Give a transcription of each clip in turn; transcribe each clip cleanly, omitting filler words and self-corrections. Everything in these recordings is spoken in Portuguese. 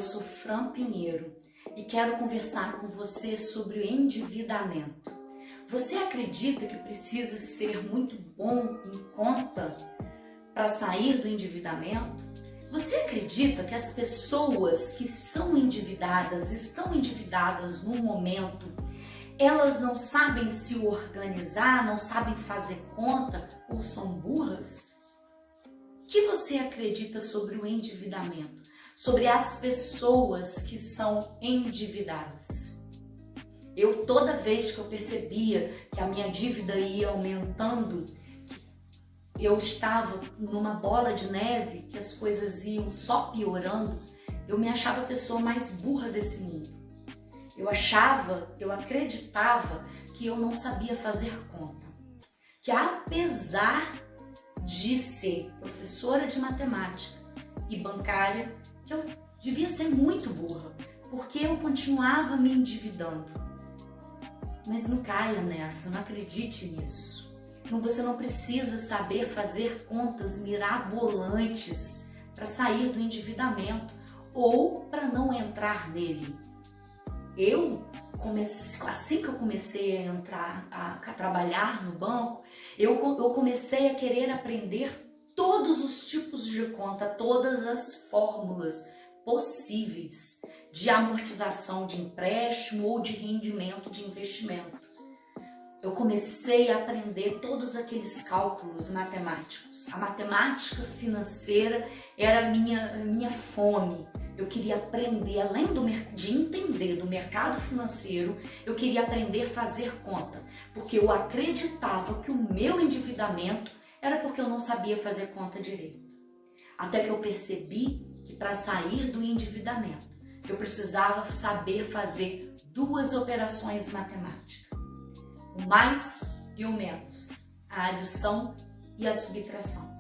eu sou Fran Pinheiro e quero conversar com você sobre o endividamento. Você acredita que precisa ser muito bom em conta para sair do endividamento? Você acredita que as pessoas que são endividadas, estão endividadas no momento, elas não sabem se organizar, não sabem fazer conta ou são burras? O que você acredita sobre o endividamento? Sobre as pessoas que são endividadas? Toda vez que eu percebia que a minha dívida ia aumentando, eu estava numa bola de neve, que as coisas iam só piorando, eu me achava a pessoa mais burra desse mundo. Eu acreditava que eu não sabia fazer conta. Que apesar de ser professora de matemática e bancária, que eu devia ser muito burra, porque eu continuava me endividando. Mas não caia nessa, não acredite nisso. Você não precisa saber fazer contas mirabolantes para sair do endividamento ou para não entrar nele. Assim que eu comecei a entrar, a trabalhar no banco, eu comecei a querer aprender todos os tipos de conta, todas as fórmulas possíveis de amortização de empréstimo ou de rendimento de investimento. Eu comecei a aprender todos aqueles cálculos matemáticos. A matemática financeira era a minha fome. Eu queria aprender, além de entender do mercado financeiro, eu queria aprender a fazer conta, porque eu acreditava que o meu endividamento era porque eu não sabia fazer conta direito. Até que eu percebi que para sair do endividamento, eu precisava saber fazer duas operações matemáticas. O mais e o menos, a adição e a subtração.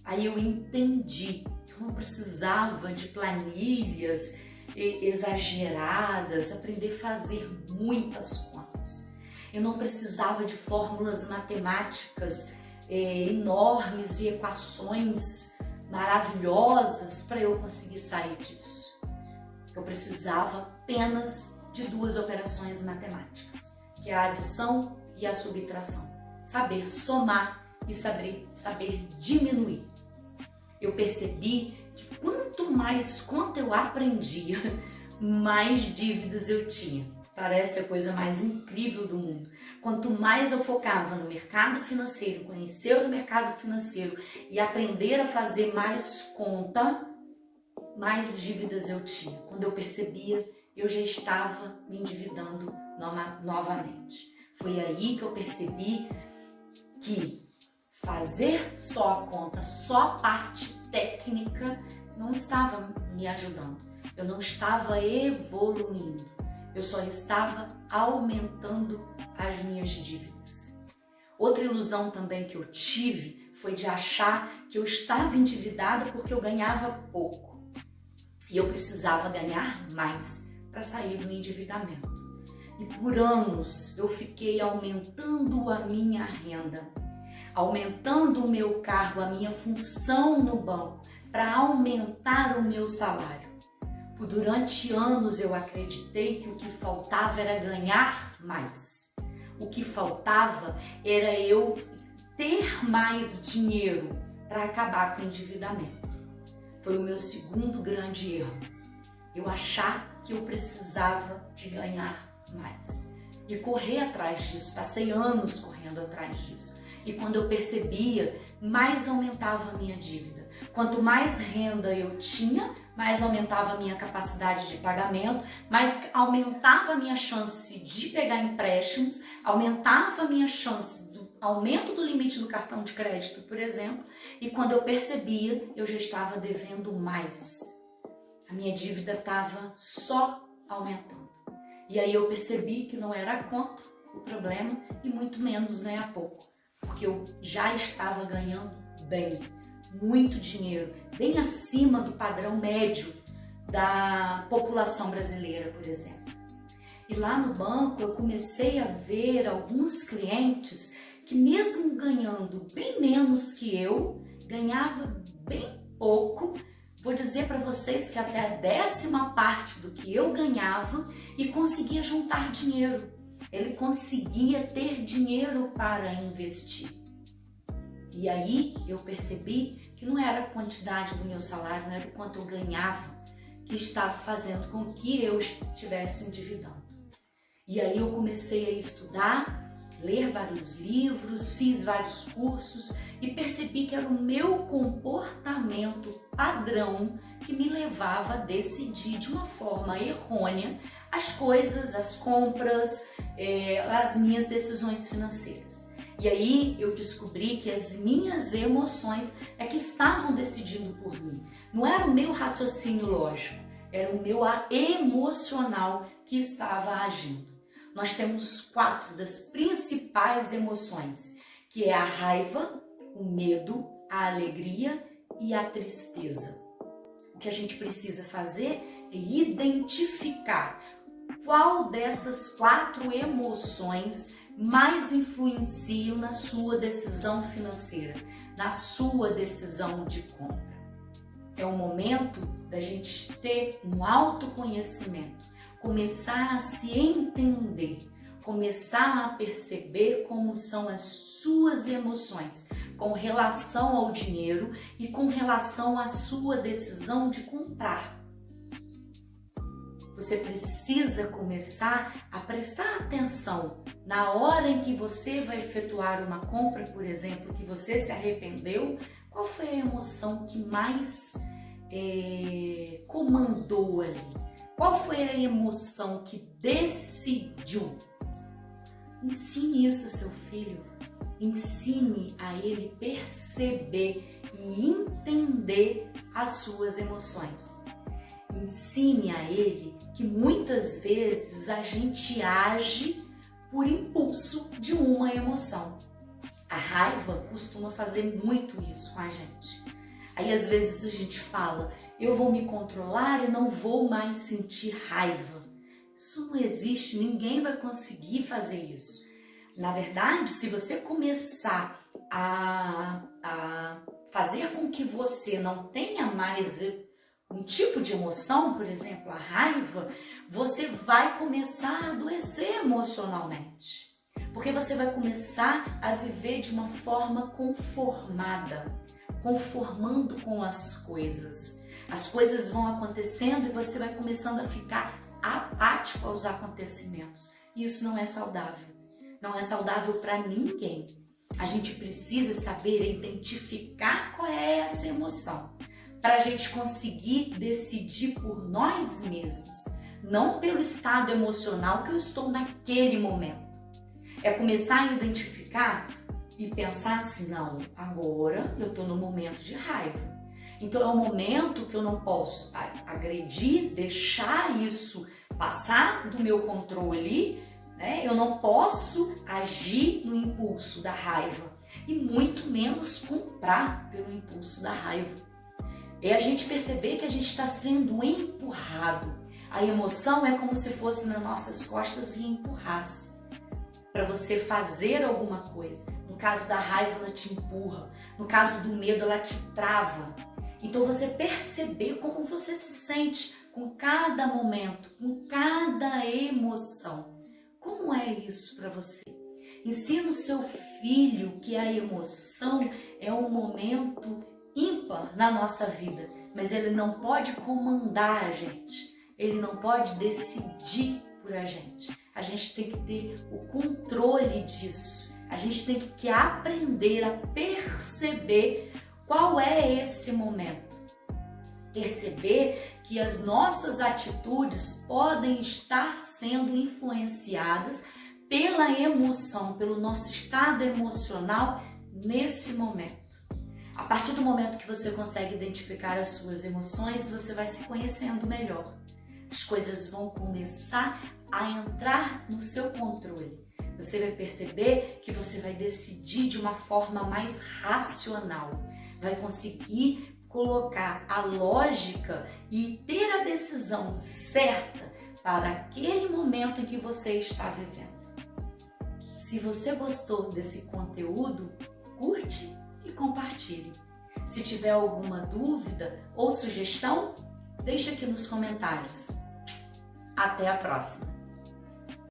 Aí eu entendi que eu não precisava de planilhas exageradas, aprender a fazer muitas contas. Eu não precisava de fórmulas matemáticas enormes e equações maravilhosas para eu conseguir sair disso. Eu precisava apenas de duas operações matemáticas, que é a adição e a subtração. Saber somar e saber diminuir. Eu percebi que quanto mais conta eu aprendia, mais dívidas eu tinha. Parece a coisa mais incrível do mundo. Quanto mais eu focava no mercado financeiro, conhecer o mercado financeiro e aprender a fazer mais conta, mais dívidas eu tinha. Quando eu percebia, eu já estava me endividando novamente. Foi aí que eu percebi que fazer só a conta, só a parte técnica não estava me ajudando. Eu não estava evoluindo. Eu só estava aumentando as minhas dívidas. Outra ilusão também que eu tive foi de achar que eu estava endividada porque eu ganhava pouco. E eu precisava ganhar mais para sair do endividamento. E por anos eu fiquei aumentando a minha renda, aumentando o meu cargo, a minha função no banco, para aumentar o meu salário. Durante anos eu acreditei que o que faltava era ganhar mais. O que faltava era eu ter mais dinheiro para acabar com o endividamento. Foi o meu segundo grande erro. Eu achar que eu precisava de ganhar mais. E correr atrás disso. Passei anos correndo atrás disso. E quando eu percebia, mais aumentava a minha dívida. Quanto mais renda eu tinha, mais aumentava a minha capacidade de pagamento, mais aumentava a minha chance de pegar empréstimos, aumentava a minha chance do aumento do limite do cartão de crédito, por exemplo, e quando eu percebia, eu já estava devendo mais. A minha dívida estava só aumentando. E aí eu percebi que não era a conta o problema e muito menos ganhar pouco, porque eu já estava ganhando bem. Muito dinheiro, bem acima do padrão médio da população brasileira, por exemplo. E lá no banco eu comecei a ver alguns clientes que mesmo ganhando bem menos que eu, ganhava bem pouco, Vou dizer para vocês que até a 10ª parte do que eu ganhava e conseguia juntar dinheiro. Ele conseguia ter dinheiro para investir. E aí eu percebi que não era a quantidade do meu salário, não era o quanto eu ganhava que estava fazendo com que eu estivesse endividando. E aí eu comecei a estudar, ler vários livros, fiz vários cursos e percebi que era o meu comportamento padrão que me levava a decidir de uma forma errônea as coisas, as compras, as minhas decisões financeiras. E aí eu descobri que as minhas emoções é que estavam decidindo por mim. Não era o meu raciocínio lógico, era o meu emocional que estava agindo. Nós temos 4 das principais emoções, que é a raiva, o medo, a alegria e a tristeza. O que a gente precisa fazer é identificar qual dessas 4 emoções mais influenciam na sua decisão financeira, na sua decisão de compra. É o momento da gente ter um autoconhecimento, começar a se entender, começar a perceber como são as suas emoções com relação ao dinheiro e com relação à sua decisão de comprar. Você precisa começar a prestar atenção na hora em que você vai efetuar uma compra, por exemplo, que você se arrependeu. Qual foi a emoção que mais comandou ali? Qual foi a emoção que decidiu? Ensine isso ao seu filho. Ensine a ele perceber e entender as suas emoções. Ensine a ele que muitas vezes a gente age por impulso de uma emoção. A raiva costuma fazer muito isso com a gente. Aí às vezes a gente fala, eu vou me controlar e não vou mais sentir raiva. Isso não existe, ninguém vai conseguir fazer isso. Na verdade, se você começar a fazer com que você não tenha mais um tipo de emoção, por exemplo, a raiva, você vai começar a adoecer emocionalmente. Porque você vai começar a viver de uma forma conformada, conformando com as coisas. As coisas vão acontecendo e você vai começando a ficar apático aos acontecimentos. E isso não é saudável. Não é saudável para ninguém. A gente precisa saber identificar qual é essa emoção, para a gente conseguir decidir por nós mesmos, não pelo estado emocional que eu estou naquele momento. É começar a identificar e pensar assim, não, agora eu estou no momento de raiva. Então é um momento que eu não posso agredir, deixar isso passar do meu controle, né? Eu não posso agir no impulso da raiva e muito menos comprar pelo impulso da raiva. É a gente perceber que a gente está sendo empurrado. A emoção é como se fosse nas nossas costas e empurrasse para você fazer alguma coisa. No caso da raiva, ela te empurra. No caso do medo, ela te trava. Então você perceber como você se sente com cada momento, com cada emoção. Como é isso para você? Ensina o seu filho que a emoção é um momento ímpar na nossa vida, mas ele não pode comandar a gente, ele não pode decidir por a gente. A gente tem que ter o controle disso, a gente tem que aprender a perceber qual é esse momento, perceber que as nossas atitudes podem estar sendo influenciadas pela emoção, pelo nosso estado emocional nesse momento. A partir do momento que você consegue identificar as suas emoções, você vai se conhecendo melhor. As coisas vão começar a entrar no seu controle. Você vai perceber que você vai decidir de uma forma mais racional. Vai conseguir colocar a lógica e ter a decisão certa para aquele momento em que você está vivendo. Se você gostou desse conteúdo, curte e compartilhe. Se tiver alguma dúvida ou sugestão, deixa aqui nos comentários. Até a próxima!